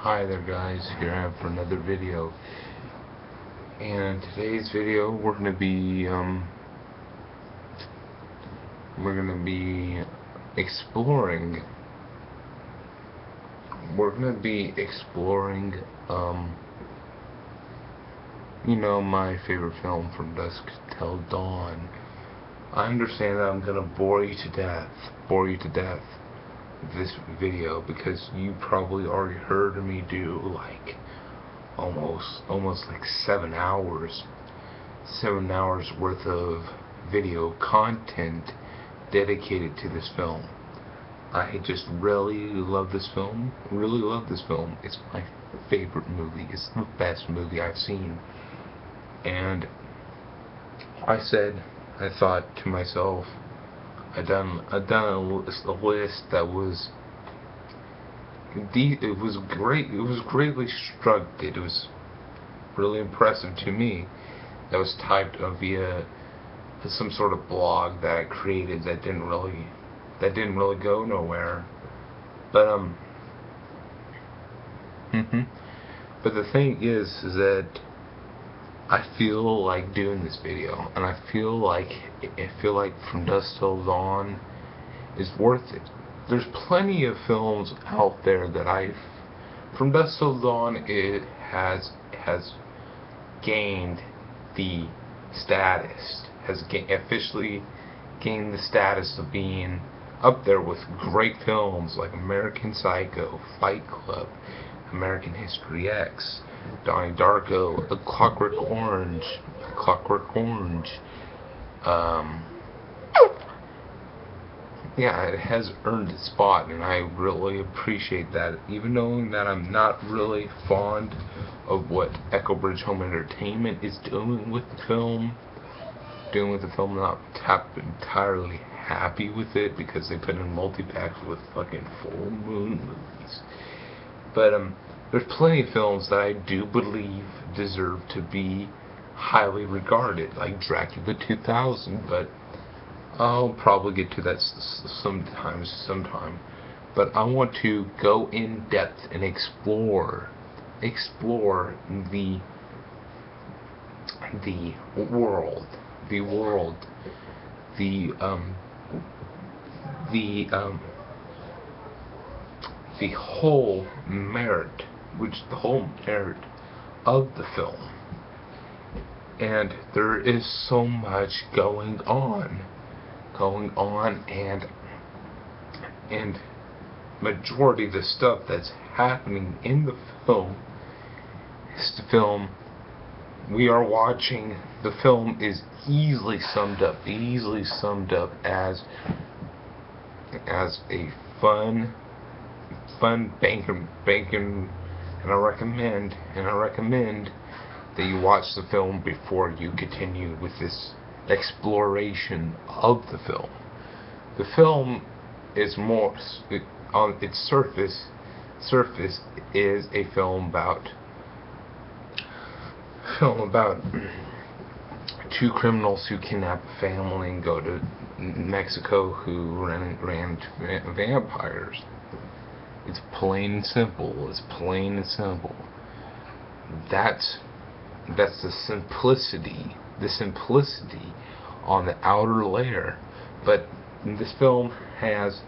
Hi there guys, here I am for another video. And today's video we're gonna be exploring my favorite film, From Dusk Till Dawn. I understand that I'm gonna bore you to death with this video because you probably already heard me do like almost like 7 hours worth of video content dedicated to this film. I just really love this film. It's my favorite movie. It's the best movie I've seen. And I thought to myself, I done a list that was it was great. It was greatly structured. It was really impressive to me. That was typed via some sort of blog that I created that didn't really go nowhere. But but the thing is that I feel like doing this video, and I feel like From Dusk Till Dawn is worth it. There's plenty of films out there that From Dusk Till Dawn, it has gained the status, officially gained the status of being up there with great films like American Psycho, Fight Club, American History X, Donnie Darko, A Clockwork Orange. Yeah, it has earned its spot, and I really appreciate that. Even knowing that I'm not really fond of what Echo Bridge Home Entertainment is doing with the film, I'm not entirely happy with it because they put in multi-packs with fucking full moon movies. But there's plenty of films that I do believe deserve to be highly regarded, like Dracula 2000, but I'll probably get to that sometime. But I want to go in depth and explore the world, the whole merit, the whole merit of the film. And there is so much going on, and majority of the stuff that's happening in the film is the film we are watching. The film is easily summed up as a fun banking, and I recommend that you watch the film before you continue with this exploration of the film. The film is on its surface is a film about two criminals who kidnap a family and go to Mexico who ran vampires. It's plain and simple. That's the simplicity on the outer layer. But this film has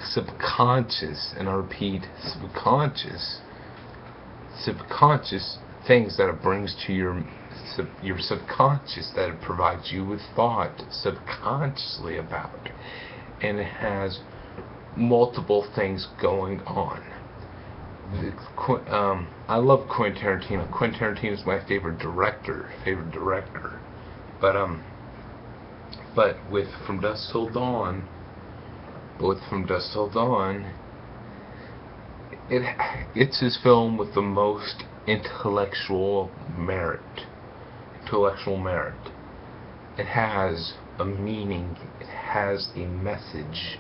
subconscious, and I repeat, subconscious things that it brings to your subconscious, that it provides you with thought subconsciously about. And it has multiple things going on. I love Quentin Tarantino. Quentin Tarantino is my favorite director. But with From Dusk Till Dawn, it's his film with the most intellectual merit. It has a meaning. It has a message.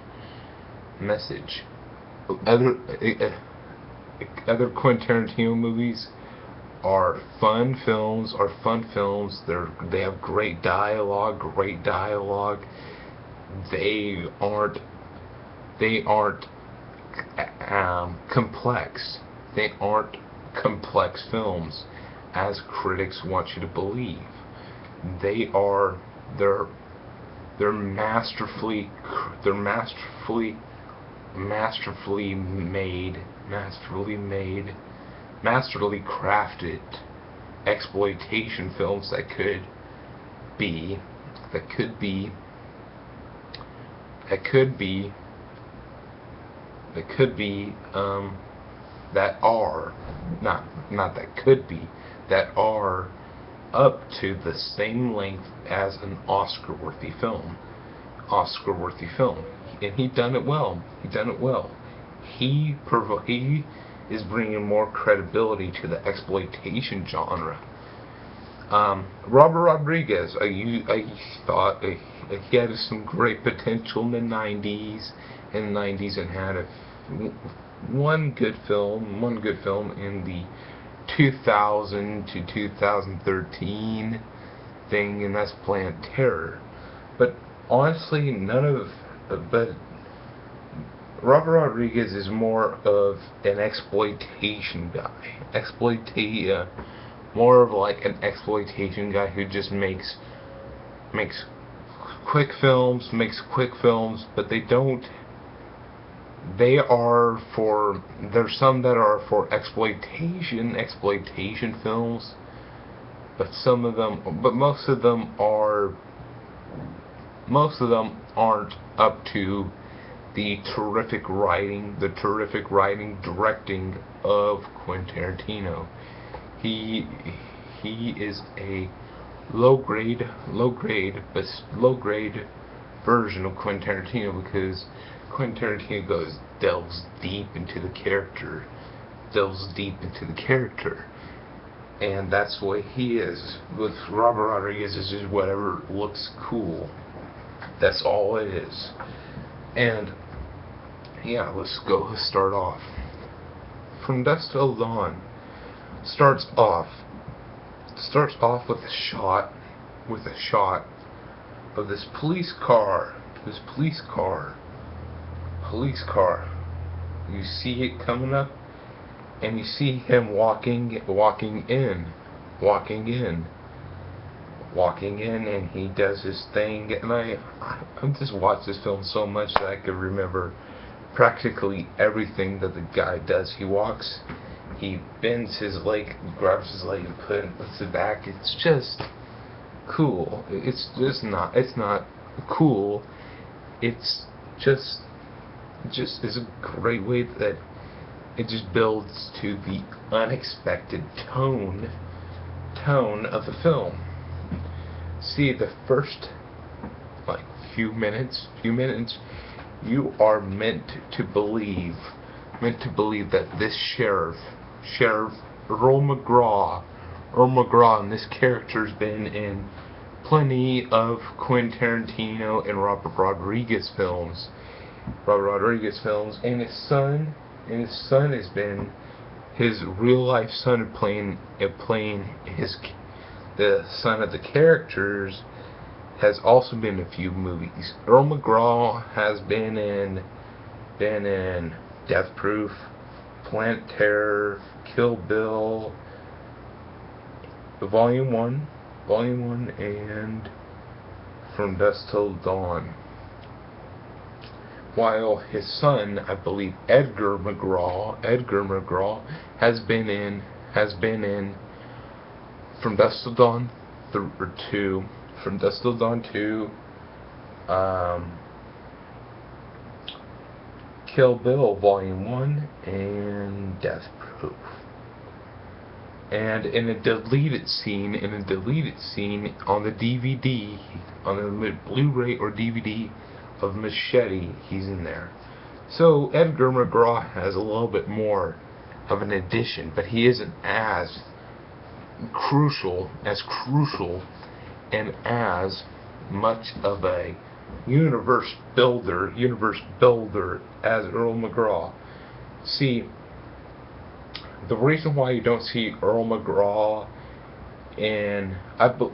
Other Quentin Tarantino movies are fun films. They have great dialogue. They aren't complex. They aren't complex films, as critics want you to believe. They are. They're masterfully. They're masterfully crafted exploitation films that could be. That could be. That could be. That could be. That are not that could be, that are up to the same length as an Oscar-worthy film. And he done it well. He is bringing more credibility to the exploitation genre. Robert Rodriguez, I thought he had some great potential in the 90s, and had one good film in the 2000 to 2013 thing, and that's Planet Terror. But honestly, but Robert Rodriguez is more of an exploitation guy. More of like an exploitation guy who just makes quick films, but there's some that are for exploitation films, but most of them aren't up to the terrific writing, directing of Quentin Tarantino. He is a low grade version of Quentin Tarantino, because Quentin Tarantino delves deep into the character, and that's the way he is. With Robert Rodriguez, it's just whatever looks cool. That's all it is. And yeah, let's start off. From Dusk Till Dawn starts off with a shot of this police car. You see it coming up, and you see him walking in, and he does his thing. And I've just watched this film so much that I could remember practically everything that the guy does. He bends his leg, grabs his leg, and puts it back. It's just cool. It's not cool. It's just is a great way that it just builds to the unexpected tone of the film. See, the first few minutes, you are meant to believe that this sheriff Earl McGraw, and this character's been in plenty of Quentin Tarantino and Robert Rodriguez films, and his son has been his real life son, playing the son of the characters, has also been in a few movies. Earl McGraw has been in Death Proof, Planet Terror, Kill Bill, Volume 1, and From Dusk Till Dawn. While his son, I believe Edgar McGraw, has been in From Dusk Till Dawn 2, From Dusk Till Dawn 2, Kill Bill Volume 1, and Death Proof. And in a deleted scene on the DVD, on the Blu-ray or DVD of Machete, he's in there. So Edgar McGraw has a little bit more of an addition, but he isn't as crucial and as much of a universe builder as Earl McGraw. See, the reason why you don't see Earl McGraw in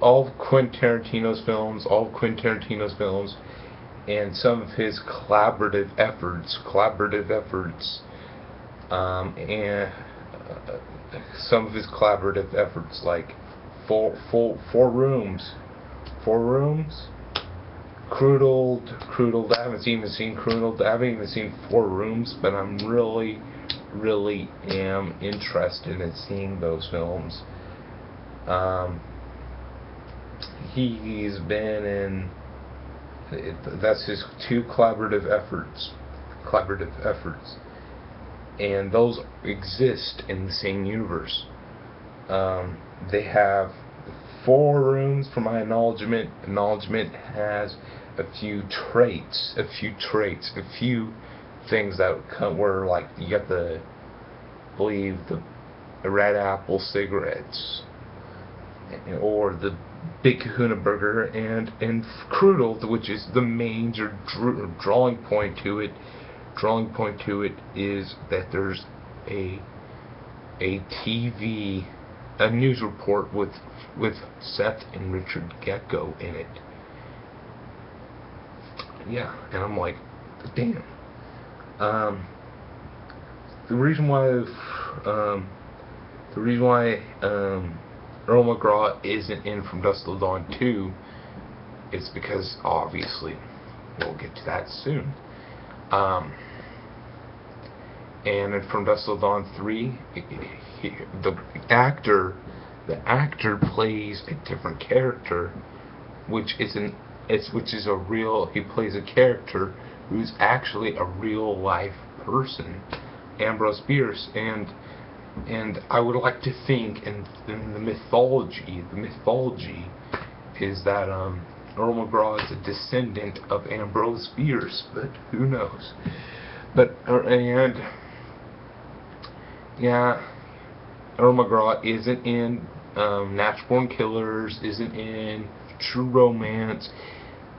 all of Quentin Tarantino's films, and some of his collaborative efforts, some of his collaborative efforts, like four rooms, Crudeled. I haven't even seen Crudeled. I haven't even seen 4 rooms, but I'm really am interested in seeing those films. He's been in. That's his 2 collaborative efforts, and those exist in the same universe. They have 4 rooms, from my acknowledgement. Acknowledgement has a few traits, a few things that were like, you got the, I believe, the Red Apple cigarettes, or the Big Kahuna Burger, and Crudeled, which is the major drawing point to it. Drawing point to it is that there's a news report with Seth and Richard Gecko in it. Yeah, and I'm like, damn. The reason why Earl McGraw isn't in From Dusk Till Dawn 2 is because, obviously, we'll get to that soon. And in From Dusk Till Dawn 3, the actor plays a different character, which is a real. He plays a character who's actually a real life person, Ambrose Bierce, and I would like to think, in the mythology is that Earl McGraw is a descendant of Ambrose Bierce, but who knows? Yeah, Earl McGraw isn't in Natural Born Killers, isn't in True Romance,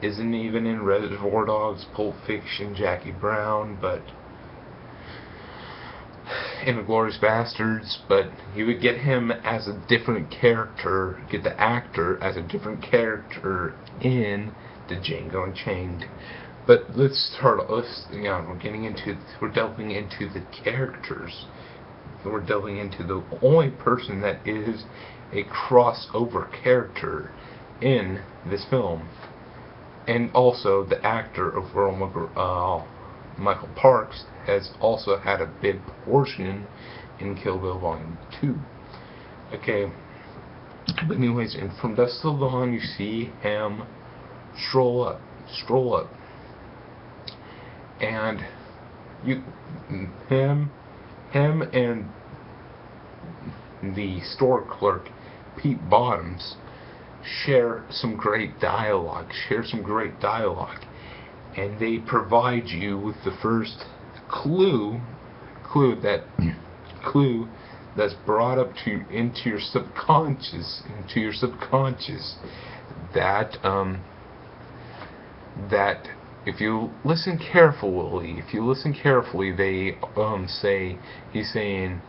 isn't even in Reservoir Dogs, Pulp Fiction, Jackie Brown, but in Inglourious Bastards. But you would get him as a different character, get the actor as a different character in the Django Unchained. But we're delving into the characters. We're delving into the only person that is a crossover character in this film, and also the actor of Michael Parks has also had a big portion in Kill Bill Volume 2. Okay, but anyways, and From Dusk Till Dawn, you see him stroll up, and him and the store clerk, Pete Bottoms, share some great dialogue, and they provide you with the first clue that's brought up into your subconscious, that if you listen carefully, he's saying,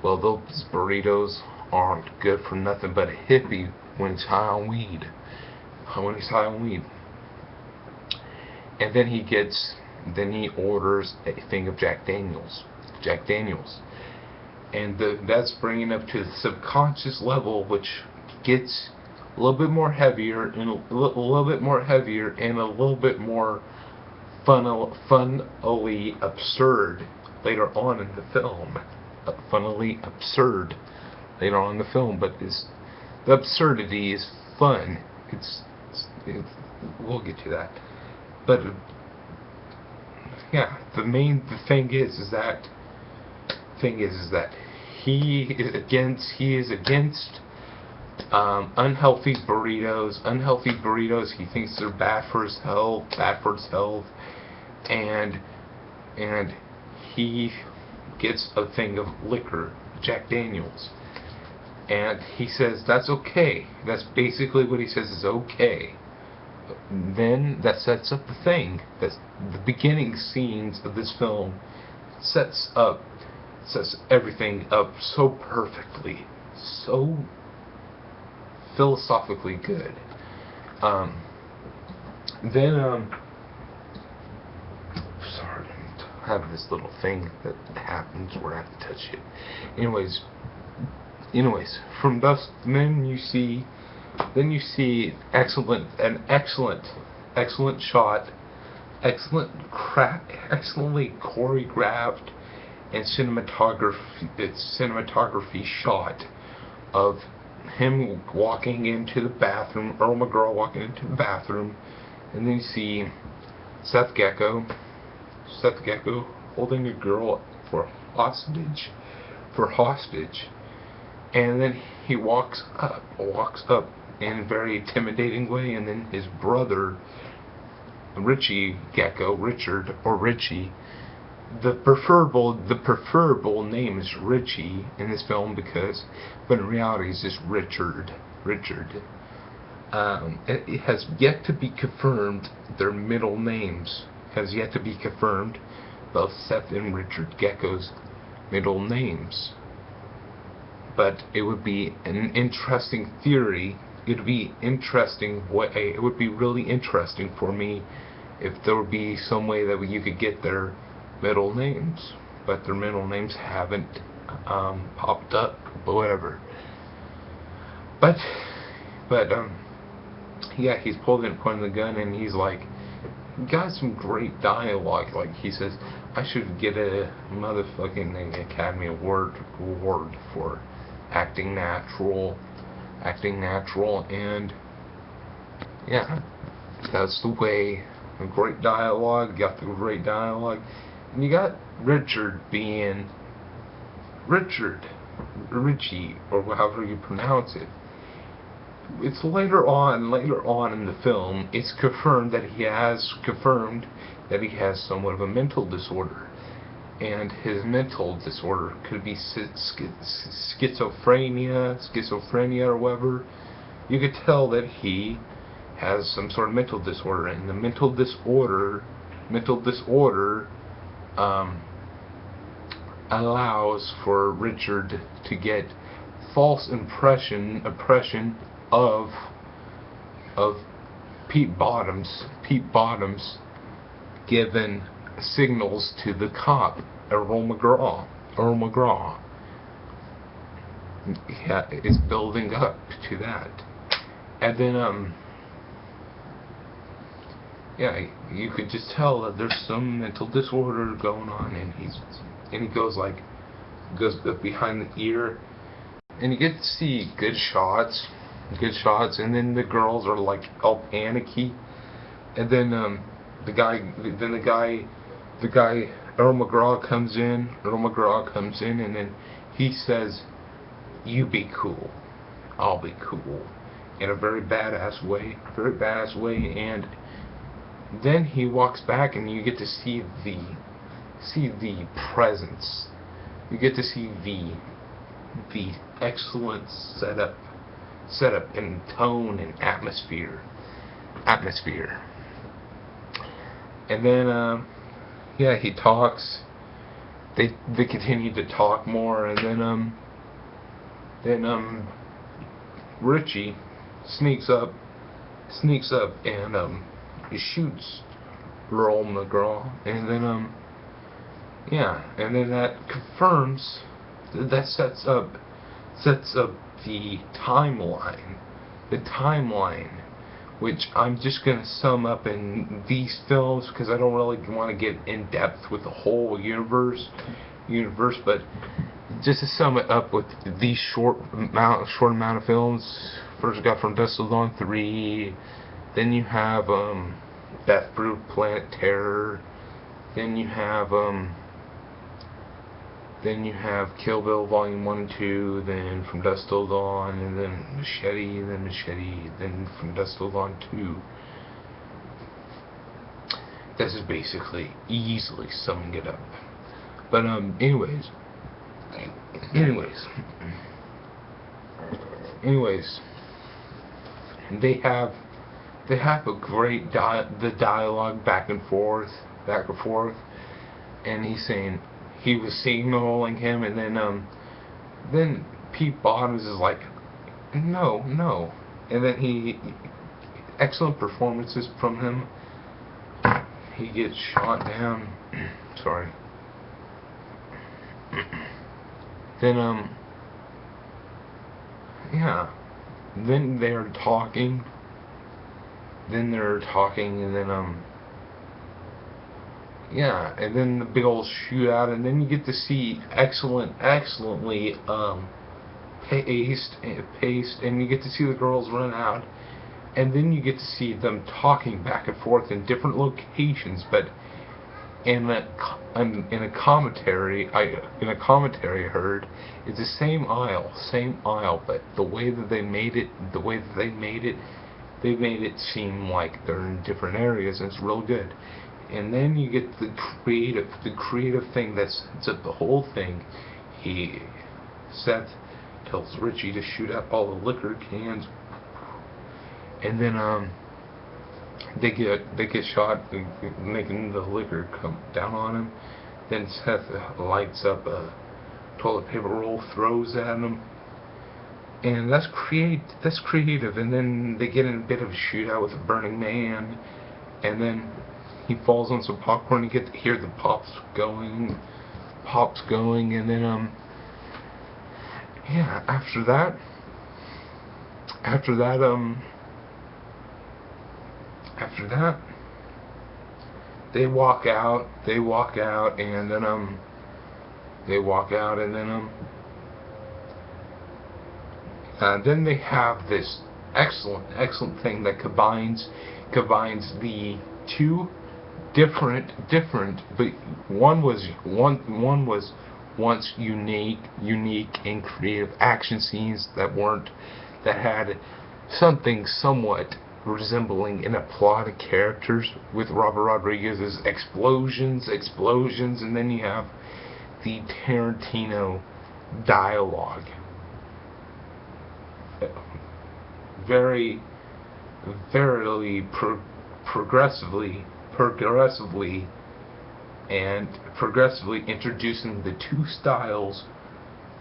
well, those burritos aren't good for nothing but a hippie when he's high on weed. And then he orders a thing of Jack Daniels. And that's bringing up to the subconscious level, which gets a little bit more heavier, and a little bit more funnily absurd later on in the film. But the absurdity is fun. We'll get to that. But yeah, the thing is that he is against unhealthy burritos. He thinks they're bad for his health, and he gets a thing of liquor, Jack Daniels, and he says that's okay. That's basically what he says is okay. Then that sets up the thing. That's the beginning scenes of this film. Sets everything up so perfectly, so philosophically good. Sorry, I have this little thing that happens where I have to touch it. Anyways, anyways, from Dusk, then you see excellent shot, excellently choreographed and cinematography shot of him walking into the bathroom, Earl McGraw walking into the bathroom, and then you see Seth Gecko holding a girl for hostage, and then he walks up in a very intimidating way, and then his brother Richard, the preferable name is Richie in this film, but in reality it's just Richard. It has yet to be confirmed. Their middle names has yet to be confirmed. Both Seth and Richard Gecko's middle names. But it would be an interesting theory. It would be really interesting for me if there would be some way that you could get their middle names, but their middle names haven't popped up, but whatever. But yeah, he's pointing the gun, and he's like, got some great dialogue. Like, he says, I should get a motherfucking Academy Award for acting natural, and yeah, that's the way. Great dialogue, and you got Richard being Richie, or however you pronounce it. It's later on in the film, it's confirmed that he has somewhat of a mental disorder, and his mental disorder could be schizophrenia or whatever. You could tell that he has some sort of mental disorder, and the mental disorder allows for Richard to get false impression of Pete Bottoms given signals to the cop Earl McGraw. Yeah, it's building up to that, and then yeah, you could just tell that there's some mental disorder going on, and he goes behind the ear, and you get to see good shots, and then the girls are like all panicky, and then the guy Earl McGraw comes in, and then he says, "You be cool, I'll be cool," in a very badass way, and then he walks back, and you get to see the presence. You get to see the excellent setup and tone and atmosphere. And then yeah, he talks. They continue to talk more, and then Richie sneaks up and he shoots Earl McGraw, and then yeah, and then that confirms, that sets up the timeline, which I'm just gonna sum up in these films, because I don't really want to get in depth with the whole universe, but just to sum it up with these short amount of films. First, we got From Dusk Till Dawn 3. Then you have Death Proof, Planet Terror. Then you have Kill Bill Volume 1 and 2. Then From Dusk Till Dawn, and then Machete, then From Dusk Till Dawn 2. This is basically easily summing it up. But anyways, they have a great dialogue back and forth, and he's saying he was signaling him, and then Pete Bottoms is like, no, and then excellent performances from him. He gets shot down. Sorry. Then yeah. Then they're talking. Then they're talking, and then yeah, and then the big old shootout, and then you get to see excellently paced, and you get to see the girls run out, and then you get to see them talking back and forth in different locations, but in a commentary I heard, it's the same aisle, but the way that they made it, they made it seem like they're in different areas, and it's real good. And then you get the creative thing that sets up the whole thing. Seth tells Richie to shoot out all the liquor cans, and then they get shot, making the liquor come down on him. Then Seth lights up a toilet paper roll, throws at him, and that's creative. And then they get in a bit of a shootout with a burning man, and then he falls on some popcorn. You get to hear the pops going, and then yeah. After that, they walk out, and then they have this excellent thing that combines the two different, but one was once unique and creative action scenes that had something somewhat resembling in a plot of characters with Robert Rodriguez's explosions, and then you have the Tarantino dialogue. Very progressively introducing the two styles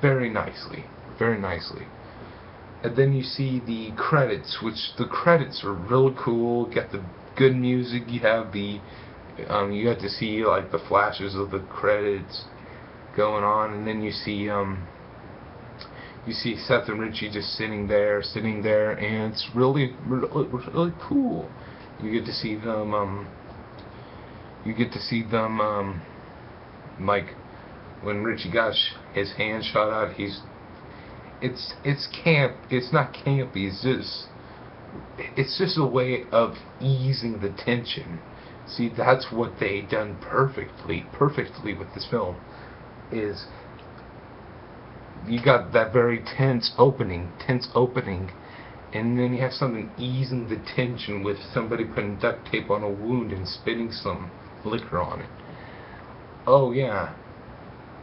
very nicely. And then you see the credits, which the credits are really cool. Get the good music. You have the you get to see like the flashes of the credits going on, and then you see Seth and Richie just sitting there, and it's really cool. You get to see them. Like when Richie got his hand shot out, it's camp. It's not campy. It's just a way of easing the tension. See, that's what they done perfectly with this film. Is you got that very tense opening, and then you have something easing the tension with somebody putting duct tape on a wound and spitting some liquor on it. Oh yeah.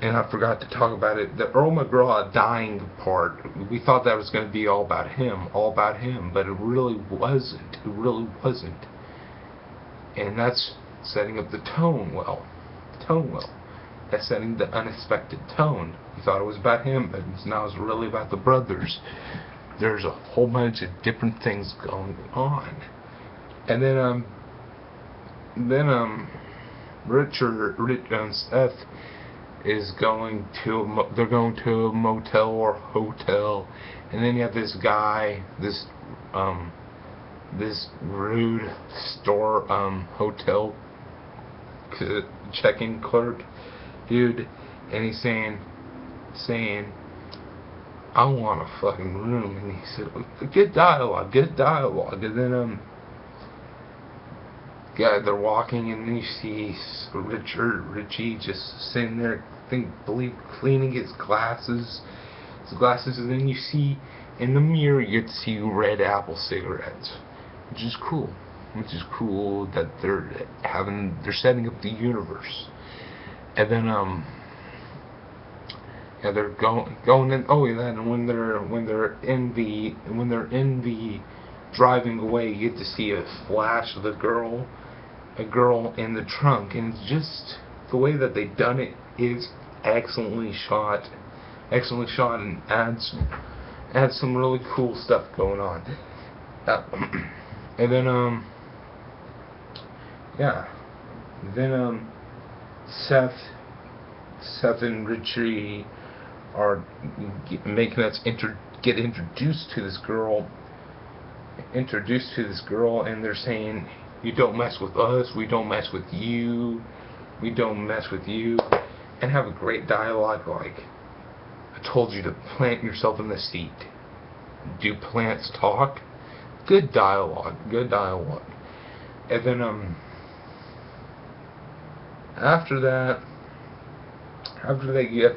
And I forgot to talk about it. The Earl McGraw dying part, we thought that was going to be all about him, but it really wasn't. And that's setting up the tone well. That's setting the unexpected tone. We thought it was about him, but now it's really about the brothers. There's a whole bunch of different things going on. And then Seth is going to they're going to a motel or hotel, and then you have this guy, this rude store hotel check-in clerk dude, and he's saying I want a fucking room, and he said get dialogue, and then yeah, they're walking, and then you see Richie just sitting there, cleaning his glasses, and then you see in the mirror, you get to see Red Apple cigarettes, which is cool that they're setting up the universe, and then yeah, they're going in. Oh yeah, and when they're in the driving away, you get to see a flash of a girl in the trunk, and it's just the way that they've done it is excellently shot, and adds some really cool stuff going on. And then yeah, then Seth and Richie making us get introduced to this girl, and they're saying, "You don't mess with us. We don't mess with you. We don't mess with you," and have a great dialogue like, "I told you to plant yourself in the seat. Do plants talk?" Good dialogue. Good dialogue. And then after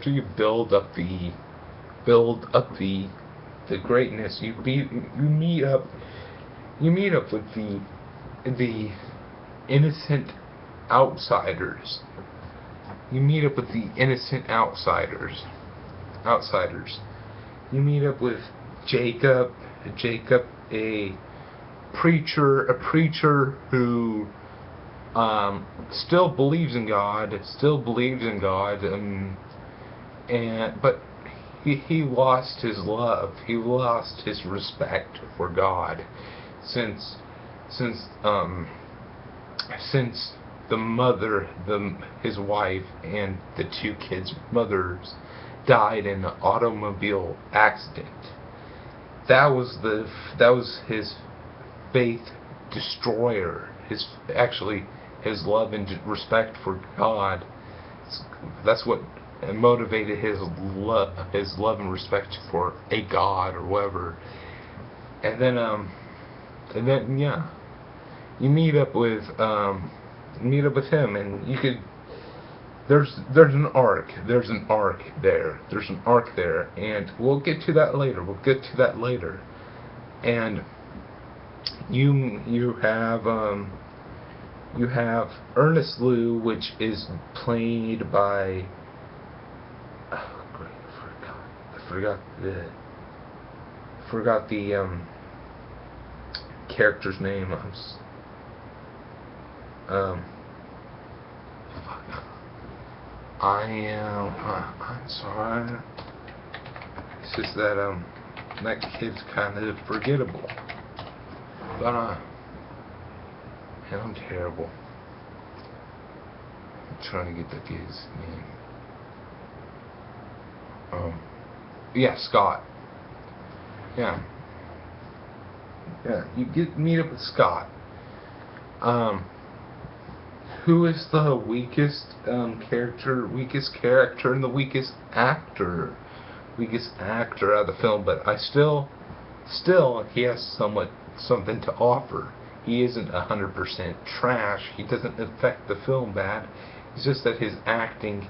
you build up the greatness, you meet up with the innocent outsiders. You meet up with the innocent outsiders. You meet up with Jacob, a preacher who still believes in God, but he lost his love, he lost his respect for God since his wife and the two kids' mothers died in an automobile accident. That was his faith destroyer. His love and respect for God. That's what motivated his love and respect for a God or whatever. And then yeah, you meet up with him, and you could. There's an arc. There's an arc there, and we'll get to that later. And you have Ernest Liu, which is played by, oh great, I forgot the character's name. I'm sorry. It's just that that kid's kind of forgettable. But man, I'm terrible. I'm trying to get the kid's name. Yeah, Scott. Yeah, you meet up with Scott. Who is the weakest character, and the weakest actor out of the film, but I still he has something to offer. He isn't 100% trash. He doesn't affect the film bad. It's just that his acting,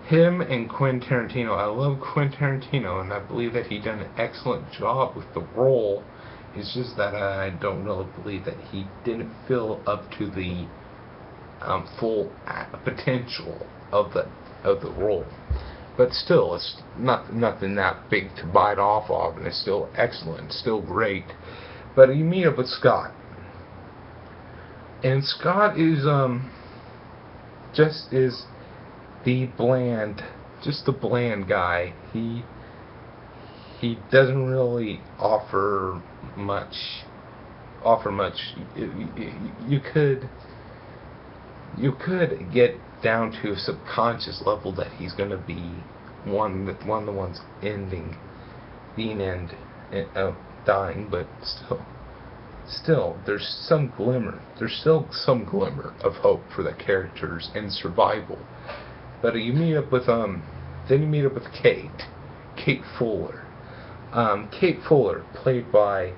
him and Quentin Tarantino, I love Quentin Tarantino, and I believe that he done an excellent job with the role. It's just that I don't really believe that he didn't fill up to the full potential of the role. But still, it's nothing that big to bite off of, and it's still excellent, still great. But you meet up with Scott, and Scott is just the bland guy. He doesn't really offer much. You could get down to a subconscious level that he's going to be one of the ones dying, but still, there's still some glimmer of hope for the characters and survival. But you meet up with Kate Fuller. Kate Fuller, played by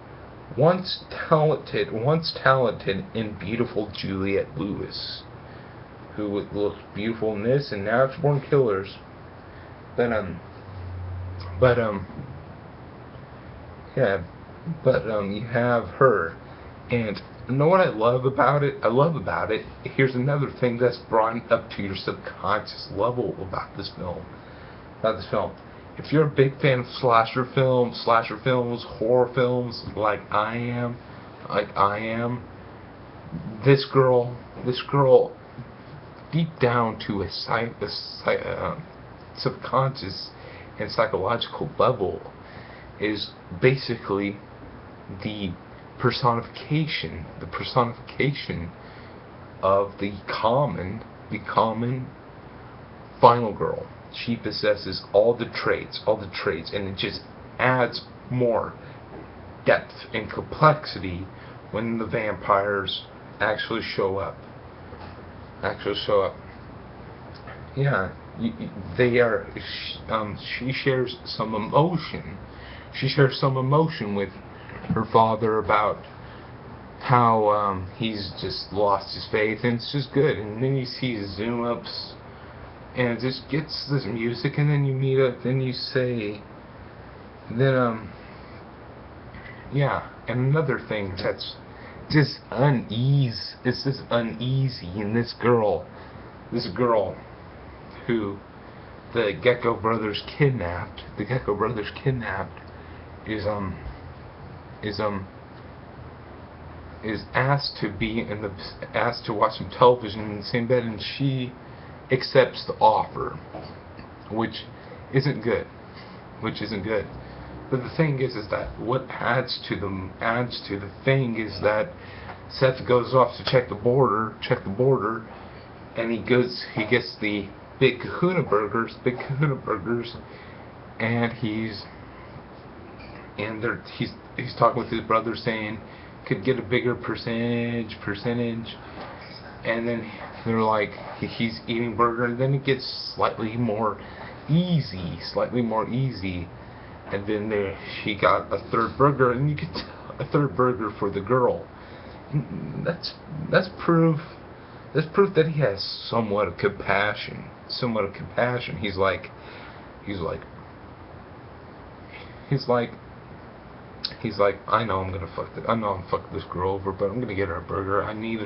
once talented and beautiful Juliette Lewis, who looks beautiful in this and Natural Born Killers. But you have her, and you know what I love about it? Here's another thing that's brought up to your subconscious level about this film. If you're a big fan of slasher films, horror films, like I am, this girl, deep down to a subconscious and psychological level, is basically the personification of the common final girl. she possesses all the traits, and it just adds more depth and complexity when the vampires actually show up. Yeah, they are. She shares some emotion. She shares some emotion with her father about how he's just lost his faith, and it's just good. And then you see zoom ups, and it just gets this music, and then you meet up, then you say, then yeah. And another thing that's just unease. It's just uneasy in this girl who the Gecko brothers kidnapped. The Gecko brothers kidnapped is asked to be asked to watch some television in the same bed, and she accepts the offer, which isn't good. But the thing is that what adds to the thing is that Seth goes off to check the border, and he gets the big kahuna burgers, and he's talking with his brother saying could get a bigger percentage, and then they're like he's eating burger, and then it gets slightly more easy, and then she got a third burger, and you could tell a third burger for the girl. And that's proof that he has somewhat of compassion. He's like I know I'm gonna fuck this girl over, but I'm gonna get her a burger. I need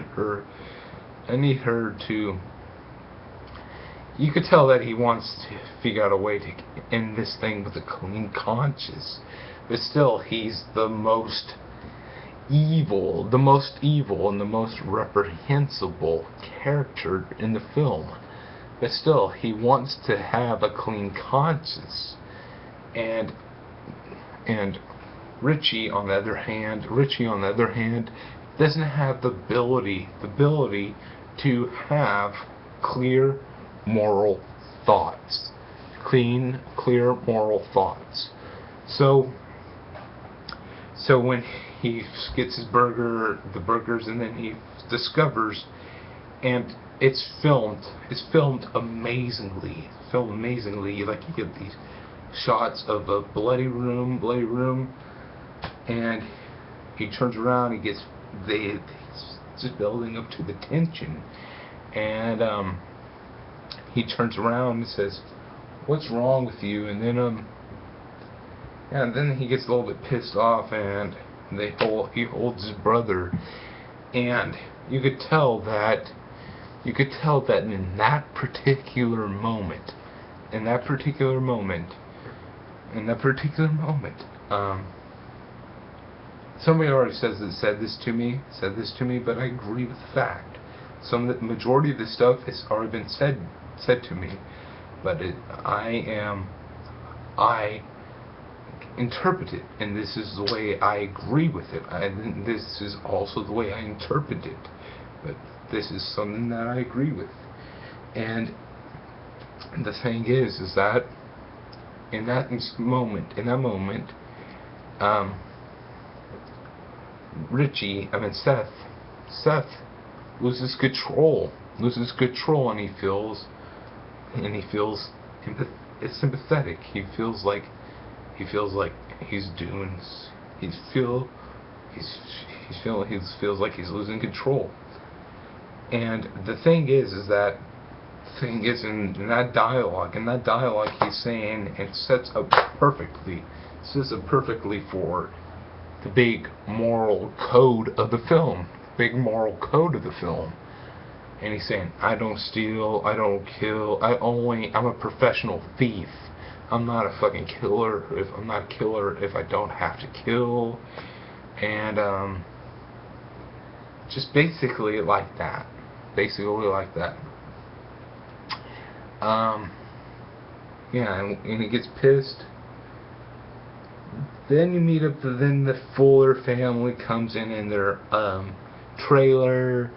her to. You could tell that he wants to figure out a way to end this thing with a clean conscience, but still, he's the most evil, and the most reprehensible character in the film. But still, he wants to have a clean conscience, and Richie, on the other hand, doesn't have the ability to have clear moral thoughts. Clear moral thoughts. So when he gets his the burgers, and then he discovers, and it's filmed amazingly. Like, you get these shots of a bloody room, and he turns around, it's just building up to the tension, and he turns around and says, "What's wrong with you?" And then he gets a little bit pissed off, and he holds his brother, and you could tell that in that particular moment, somebody already said this to me, but I agree with the fact. The majority of this stuff has already been said to me, but I interpret it, and this is the way I agree with it. This is also the way I interpret it, but this is something that I agree with. And the thing is that in that moment, Seth loses control, and he feels sympathetic. He feels like he's losing control. And the thing is in that dialogue he's saying, and sets up perfectly for the big moral code of the film. And he's saying, I don't steal, I don't kill, I'm a professional thief. I'm not a fucking killer. I'm not a killer if I don't have to kill. And just basically like that. Yeah, and he gets pissed. Then you meet up. Then the Fuller family comes in their trailer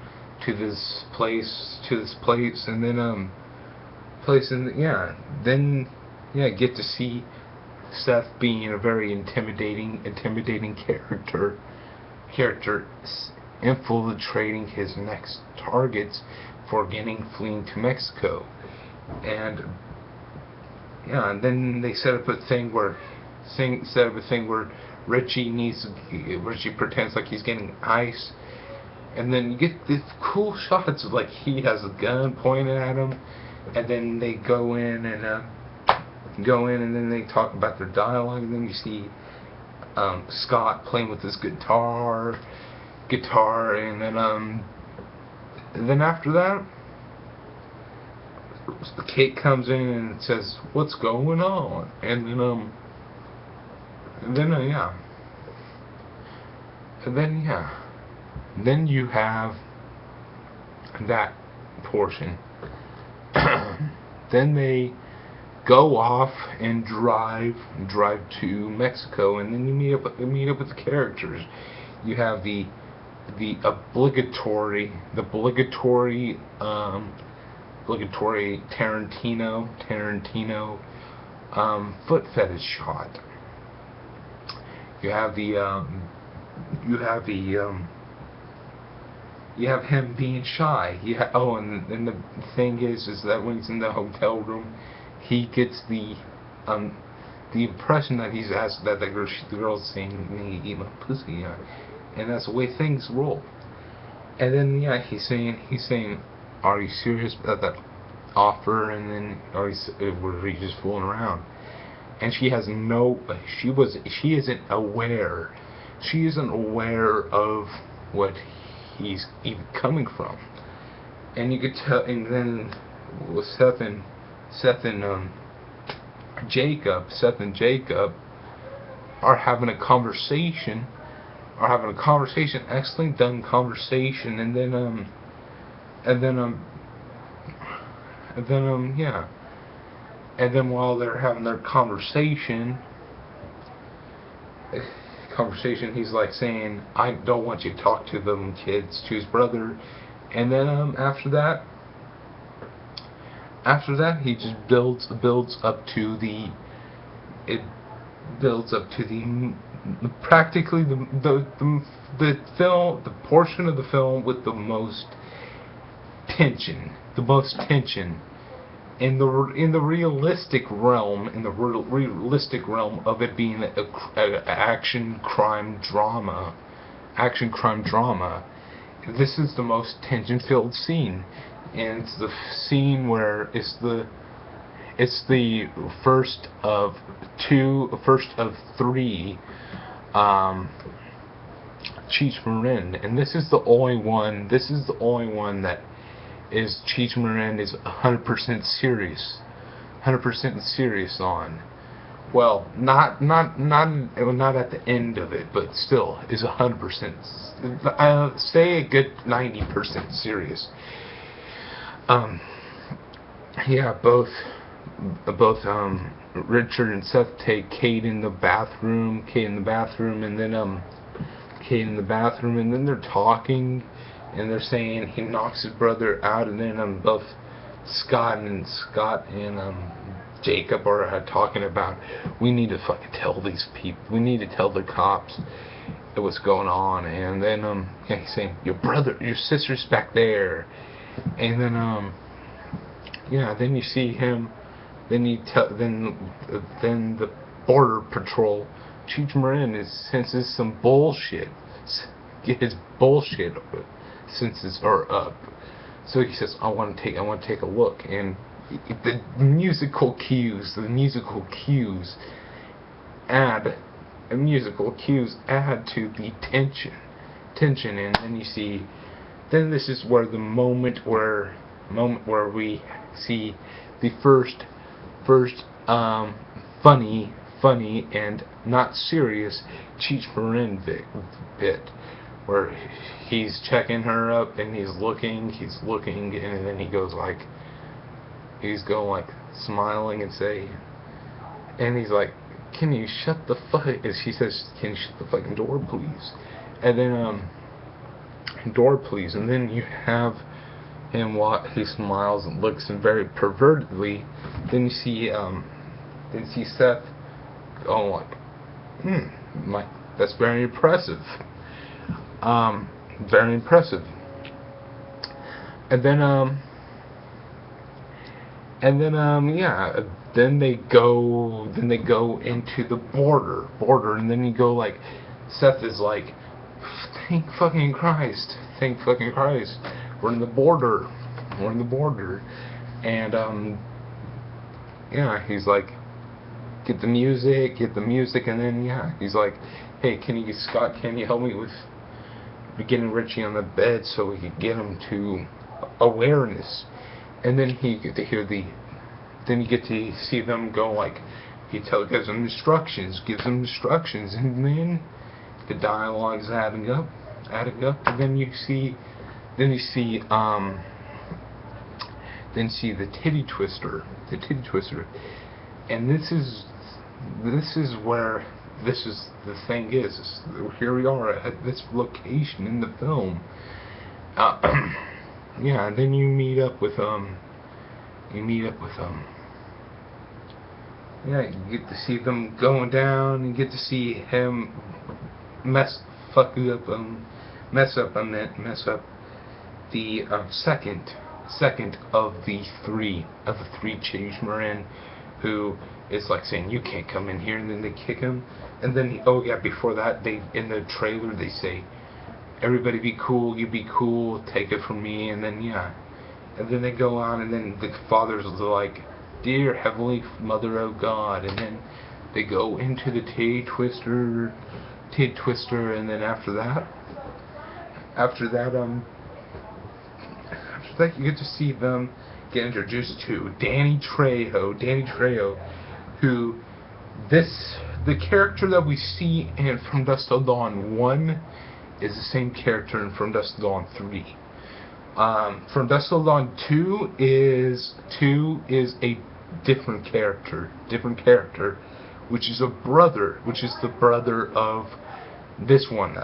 to this place, and then place in yeah. Then get to see Seth being a very intimidating character infiltrating his next targets for fleeing to Mexico. And and then they set up a thing where Richie pretends like he's getting ice, and then you get these cool shots of like he has a gun pointed at him, and then they go in and then they talk about their dialogue, and then you see Scott playing with his guitar, and then after that, Kate comes in and says, "What's going on?" And then you have that portion. Then they go off and drive to Mexico, and then you meet up with the characters. You have the obligatory Tarantino foot fetish shot. You have him being shy. And the thing is that when he's in the hotel room, he gets the impression that the girl's saying, "Eat my pussy," and that's the way things roll. And then he's saying, "Are you serious about that offer?" And then were you just fooling around? And she isn't aware. She isn't aware of what he's even coming from. And you could tell. And then with Seth and Jacob are having a conversation. Excellent done conversation. And then while they're having their conversation, he's like saying, "I don't want you to talk to them kids," to his brother. And then after that he just builds up to the practically the portion of the film with the most tension in the realistic realm of it being an action crime drama. This is the most tension-filled scene, and it's the scene where it's the first of three Cheech Marin, and this is the only one that is Cheech Marin is 100% serious on. Well, not at the end of it, but still is 100%. Say a good 90% serious. Both Richard and Seth take Kate in the bathroom, and then they're talking. And they're saying he knocks his brother out, and then both Scott and Jacob are talking about, we need to fucking tell these people, we need to tell the cops what's going on. And then he's saying, your sister's back there. And then then you see him, then the border patrol, Cheech Marin senses some bullshit, his bullshit senses are up. So he says, I want to take a look. And the musical cues add to the tension. And then you see, then this is where the moment where we see the first funny and not serious Cheech Marin bit, where he's checking her up and he's looking, and then he's going smiling and he's like, can you shut the fuck, as she says, can you shut the fucking door please? And then door please. And then you have and while he smiles and looks and very pervertedly, then you see Seth going like, that's very impressive. Very impressive. And then yeah, then they go into the border, and then you go like, Seth is like, thank fucking Christ, we're in the border, and yeah, he's like, get the music, and then yeah, he's like, hey, can you help me with getting Richie on the bed so we could get him to awareness? And then you get to see them go like, gives them instructions, and then the dialogue's adding up, and then you see the titty twister, and this is where the thing is. Here we are at this location in the film. Yeah, and then you meet up with yeah, you get to see them going down, and get to see him mess up the second of the three changemen, who is like saying, you can't come in here, and then they kick him, and then before that, they in the trailer they say, everybody be cool, you be cool, take it from me, and then yeah, and then they go on, and then the father's like, dear Heavenly Mother, oh God, and then they go into the titty twister, and then after that you get to see them get introduced to Danny Trejo, who the character that we see in From Dusk Till Dawn 1 is the same character in From Dusk Till Dawn 3. From Dusk Till Dawn 2 is a different character, which is the brother of this one.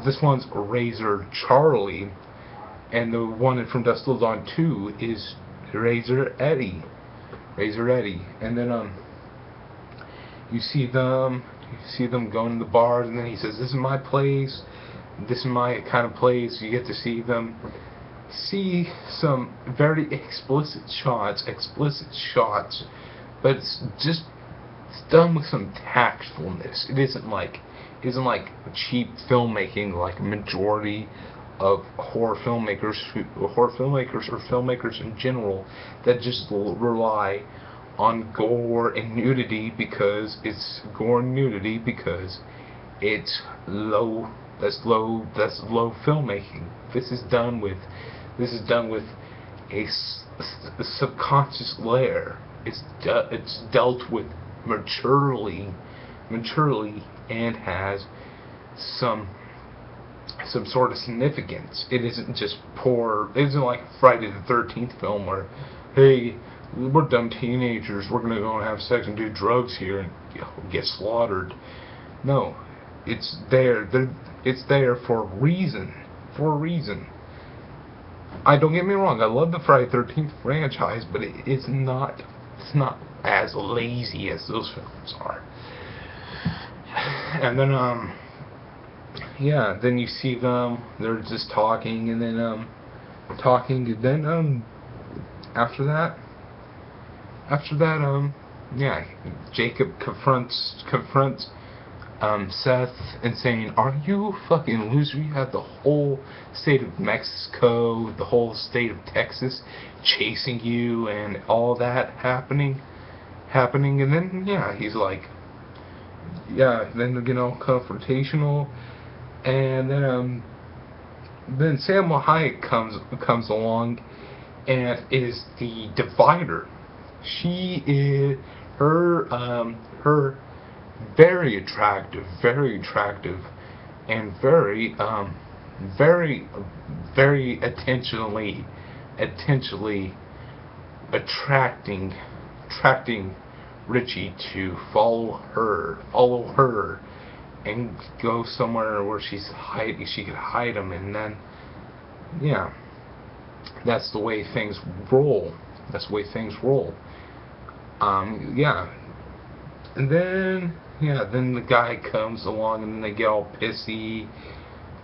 This one's Razor Charlie, and the one From Dusk Till Dawn 2 is Razor Eddie, and then you see them going to the bars, and then he says, this is my place, this is my kind of place. You get to see some very explicit shots, but it's done with some tactfulness. It isn't like cheap filmmaking like majority of horror filmmakers or filmmakers in general that just rely on gore and nudity because it's low. That's low filmmaking. This is done with a subconscious layer. It's dealt with maturely, and has some sort of significance. It isn't just poor. It isn't like Friday the 13th film where, hey, we're dumb teenagers, we're gonna go and have sex and do drugs here and get slaughtered. No, it's there. It's there for a reason. I don't get me wrong. I love the Friday the 13th franchise, but it's not as lazy as those films are. And then yeah, then you see them. They're just talking, and then after that, yeah, Jacob confronts Seth and saying, are you fucking loser? You have the whole state of Mexico, the whole state of Texas chasing you, and all that happening, and then yeah, he's like, yeah, then they're getting all confrontational, and then Salma Hayek comes along and is the divider. She is her very attractive, and very attentionally attracting Richie to follow her and go somewhere where she could hide him, and then yeah, that's the way things roll. That's the way things roll. Yeah. And then, yeah, then the guy comes along and then they get all pissy.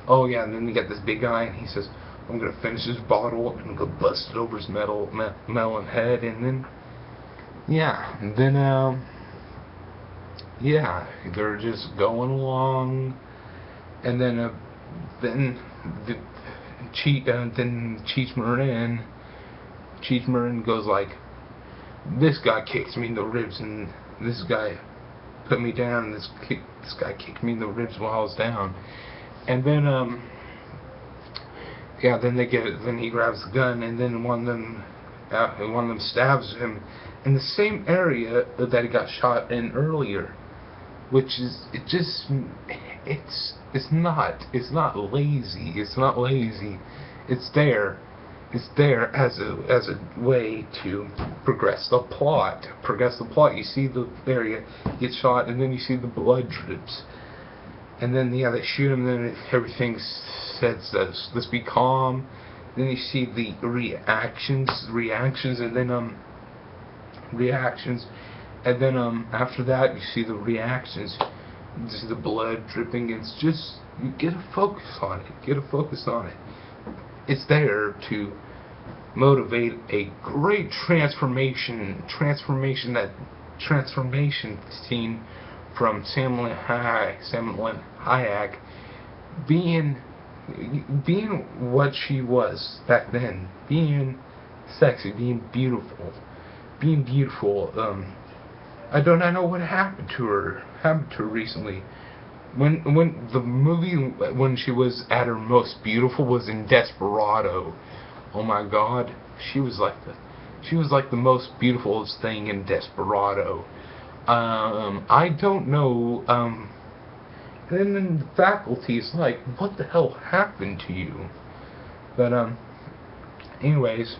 Oh yeah, and then you get this big guy and he says, I'm gonna finish this bottle and go bust it over his melon head. And then, yeah, and then, yeah, they're just going along. And then, then the then Cheech Marin goes like, this guy kicks me in the ribs, and this guy put me down, and this guy kicked me in the ribs while I was down. And then, yeah, then then he grabs the gun, and then one of them stabs him in the same area that he got shot in earlier, which is, it's not lazy. It's not lazy. It's there. It's there as a way to progress the plot. You see the area get shot, and then you see the blood drips, and then yeah, they shoot him. Then everything says, "Let's be calm." Then you see the reactions, and then after that you see the reactions. You see the blood dripping. It's just, you get a focus on it. It's there to motivate a great transformation scene from Salma Hayek being what she was back then, being sexy, being beautiful. I don't know what happened to her recently. When the movie, when she was at her most beautiful, was in Desperado. Oh my God, she was like the most beautiful thing in Desperado. I don't know. And then the faculty is like, what the hell happened to you? But anyways,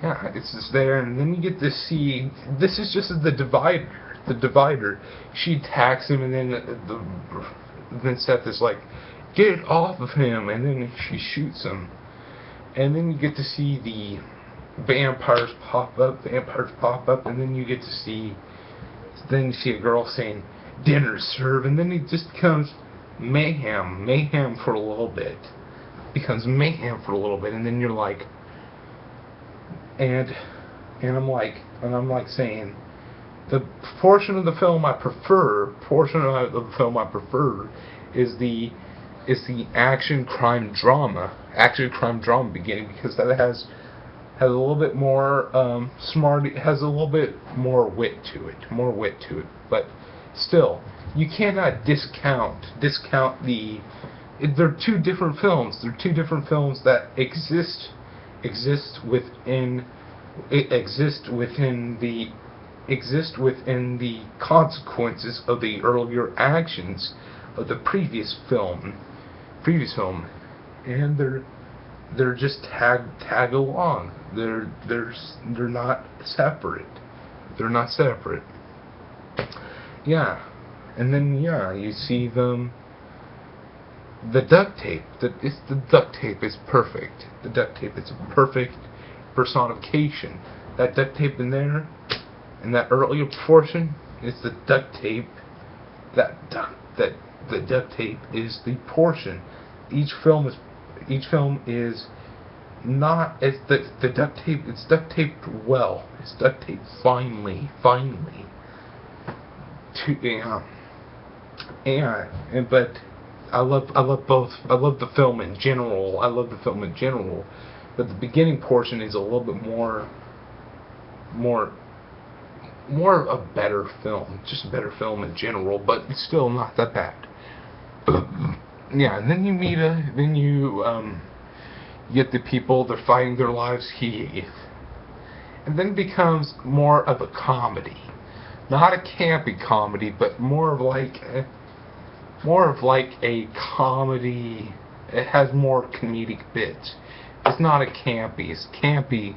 yeah, it's just there, and then you get to see, this is just the divider. She attacks him, and then Seth is like, get off of him, and then she shoots him. And then you get to see the vampires pop up, and then you get to see, then you see a girl saying, dinner's served, and then it just becomes mayhem for a little bit. And then you're like, and I'm like saying, the portion of the film I prefer is the action crime drama beginning, because that has a little bit more has a little bit more wit to it. But still, you cannot discount the. They're two different films. They're two different films that exist within the consequences of the earlier actions of the previous film, and they're just tag along. They're not separate. Yeah, and then yeah, you see them. The duct tape. The duct tape is perfect. The duct tape is a perfect personification. That duct tape in there, in that earlier portion, is the duct tape. The duct tape is the portion. Each film is not. It's the duct tape. It's duct taped well. It's duct taped finely. But I love both. I love the film in general. But the beginning portion is a little bit more a better film. Just a better film in general, but it's still not that bad. Yeah, and then you get the people, they're fighting their lives here. And then it becomes more of a comedy. Not a campy comedy, but more of like a comedy. It has more comedic bits. It's not a campy. It's campy.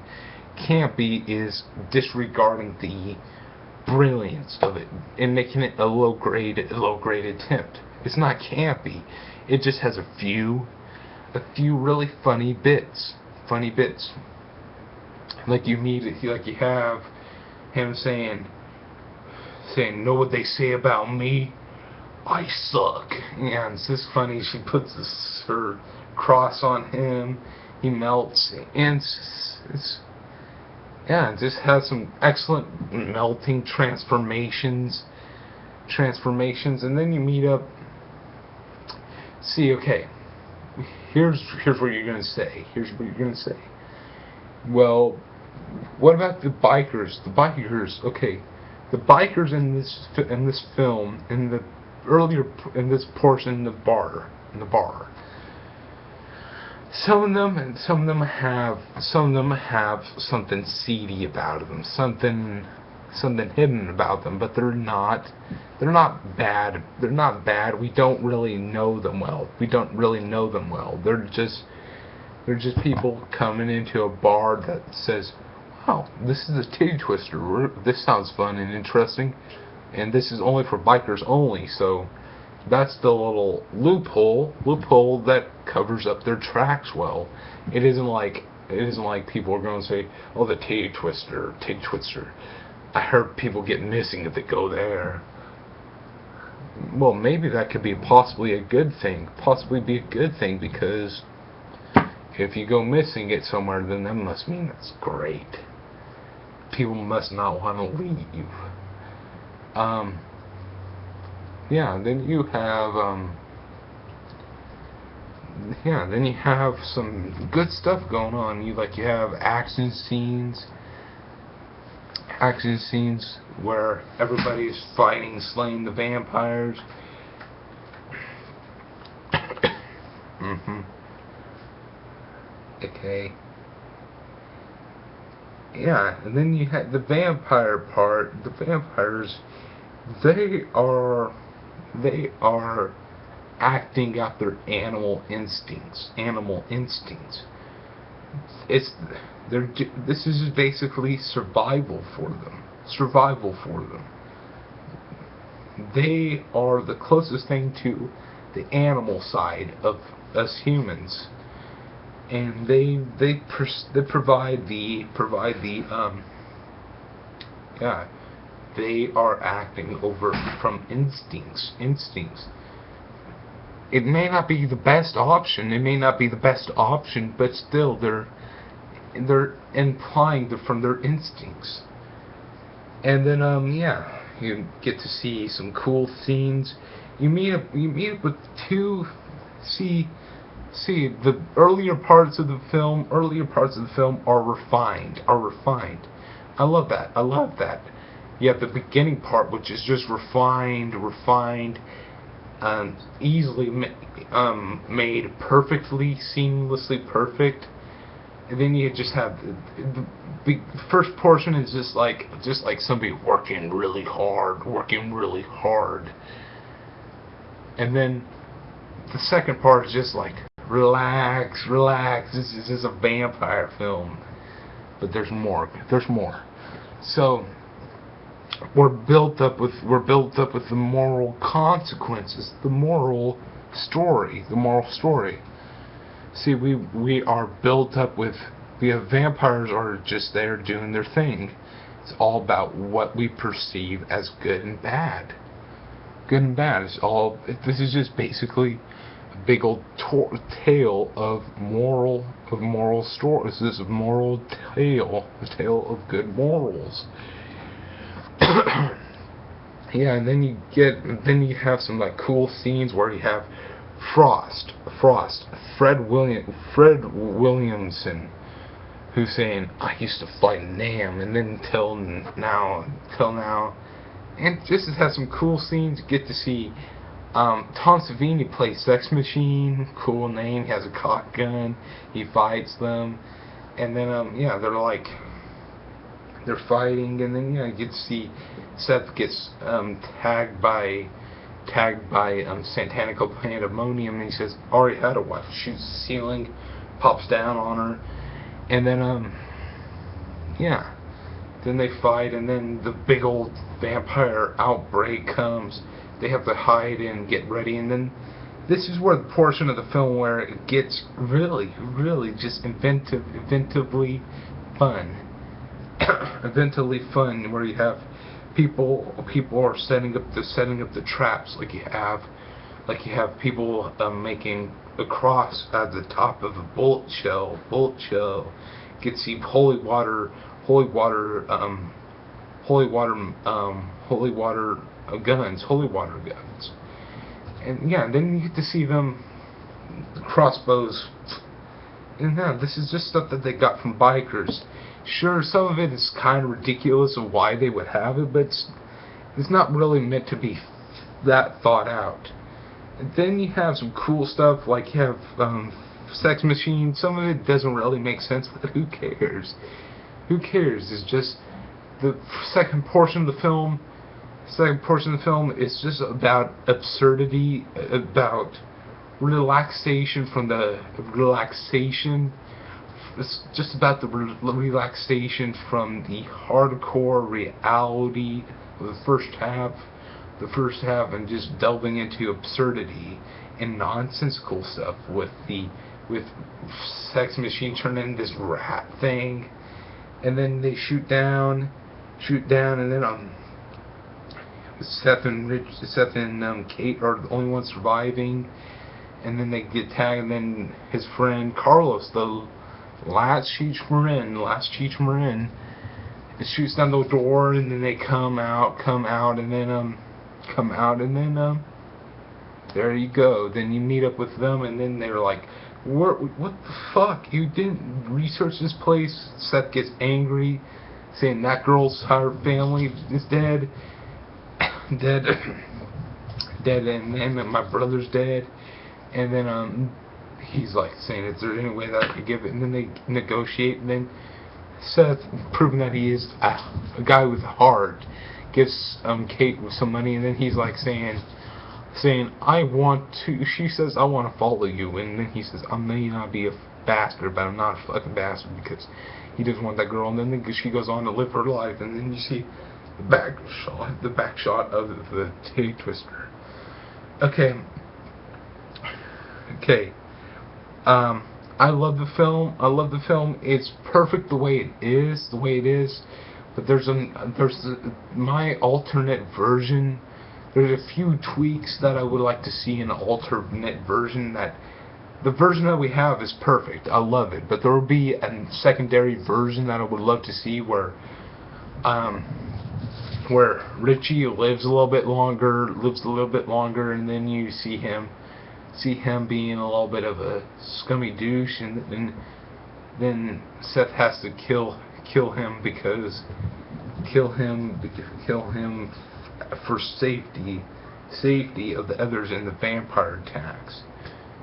Campy is disregarding the brilliance of it and making it a low grade attempt. It's not campy. It just has a few really funny bits. funny bits. Like you have him saying, know what they say about me? I suck. Yeah, it's just funny. She puts her cross on him. He melts, and it just has some excellent melting transformations, and then you meet up. See, okay, here's what you're gonna say. Well, what about the bikers? Okay, the bikers in this film, in this portion in the bar. Some of them have something seedy about them, something hidden about them, but they're not bad. They're not bad. We don't really know them well. They're just people coming into a bar that says, "Wow, this is a titty twister. This sounds fun and interesting, and this is only for bikers only." So that's the little loophole that covers up their tracks well. It isn't like people are going to say, "Oh, the titty twister. I heard people get missing if they go there." Well, maybe that could be possibly a good thing, because if you go missing at somewhere, then that must mean that's great. People must not want to leave. Yeah, then you have some good stuff going on. You have action scenes where everybody's fighting, slaying the vampires. Okay. Yeah, and then you had the vampire part. The vampires, they are acting out their animal instincts. This is basically survival for them. They are the closest thing to the animal side of us humans, and they provide the they are acting over from instincts. It may not be the best option, but still they're implying from their instincts. And then you get to see some cool scenes. You meet up with two. See, the earlier parts of the film are refined. I love that. You have the beginning part, which is just refined, easily made perfectly, seamlessly perfect. And then you just have the first portion is just like somebody working really hard. And then the second part is just like relax. This is just a vampire film, but there's more. So we're built up with the moral consequences, the moral story. See, we are built up with. Vampires are just there doing their thing. It's all about what we perceive as good and bad. This is just basically a big old tale of moral stories. This is a moral tale, a tale of good morals. Yeah, and then you have some cool scenes where you have Fred Williamson, who's saying, "I used to fight Nam," and then till now, and just has some cool scenes. You get to see Tom Savini play Sex Machine, cool name. He has a cock gun. He fights them, and then they're fighting, and then you get to see Seth gets tagged by Satanic Pandemonium, and he says, "Already had a wife." Shoots the ceiling, pops down on her, and then then they fight, and then the big old vampire outbreak comes. They have to hide and get ready, and then this is where the portion of the film where it gets really, really just inventively fun. Inventively fun, where you have people are setting up the traps, like you have people making a cross at the top of a bullet shell. You can see holy water guns. And yeah, then you get to see them crossbows. And yeah, this is just stuff that they got from bikers. Sure, some of it is kind of ridiculous of why they would have it, but it's not really meant to be that thought out. And then you have some cool stuff, like you have sex machines. Some of it doesn't really make sense, but who cares? Who cares? It's just the second portion of the film. Second portion of the film is just about absurdity, about relaxation from the relaxation. It's just about the relaxation from the hardcore reality of the first half. And just delving into absurdity and nonsensical stuff with sex machine turning into this rat thing, and then they shoot down, and then Seth and Kate are the only ones surviving, and then they get tagged, and then his friend Carlos, the last Cheech Marin, it shoots down the door, and then they come out, and then there you go. Then you meet up with them, and then they're like, what the fuck? You didn't research this place? Seth gets angry, saying that girl's her family is dead, and my brother's dead, and then he's like saying, is there any way that I could give it? And then they negotiate, and then Seth, proving that he is a guy with a heart, gives Kate with some money, and then he's like saying, she says, I want to follow you, and then he says, I may not be a bastard, but I'm not a fucking bastard, because he doesn't want that girl. And then she goes on to live her life, and then you see the back shot of the titty twister. Okay. I love the film. It's perfect the way it is. But there's my alternate version. There's a few tweaks that I would like to see in an alternate version. That the version that we have is perfect. I love it. But there will be a secondary version that I would love to see where Richie lives a little bit longer, and then you see him being a little bit of a scummy douche, and then Seth has to kill him for safety of the others in the vampire attacks.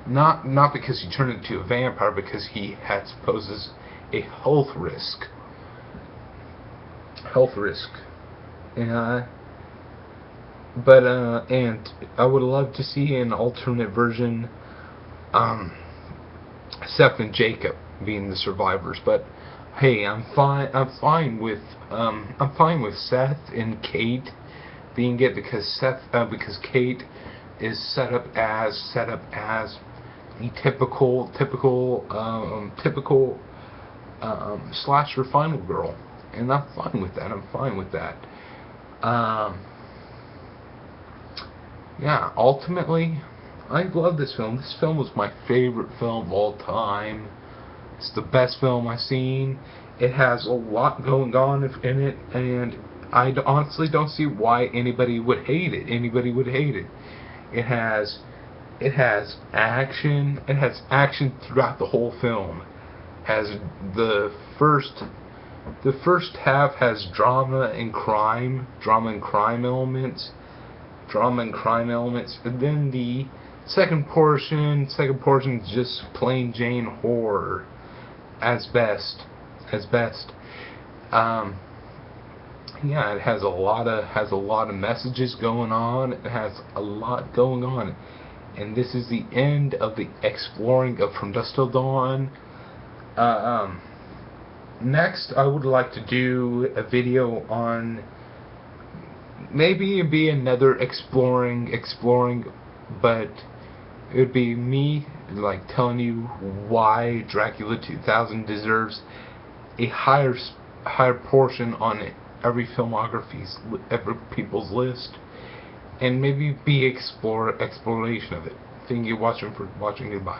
Not because he turned into a vampire, because he poses a health risk. And I would love to see an alternate version, Seth and Jacob being the survivors. But hey, I'm fine with Seth and Kate being it, because Kate is set up as the typical slasher final girl, and I'm fine with that. Yeah, ultimately, I love this film. This film was my favorite film of all time. It's the best film I've seen. It has a lot going on in it, and I honestly don't see why anybody would hate it. It has action. It has action throughout the whole film. The first half has drama and crime elements, and then the second portion is just plain Jane horror, as best. Yeah, it has a lot of messages going on. It has a lot going on, and this is the end of the exploring of From Dusk Till Dawn. Next, I would like to do a video on, maybe it'd be another exploring, but It would be me like telling you why Dracula 2000 deserves a higher portion on every every people's list, and maybe be exploration of it. Thank you for watching. Goodbye.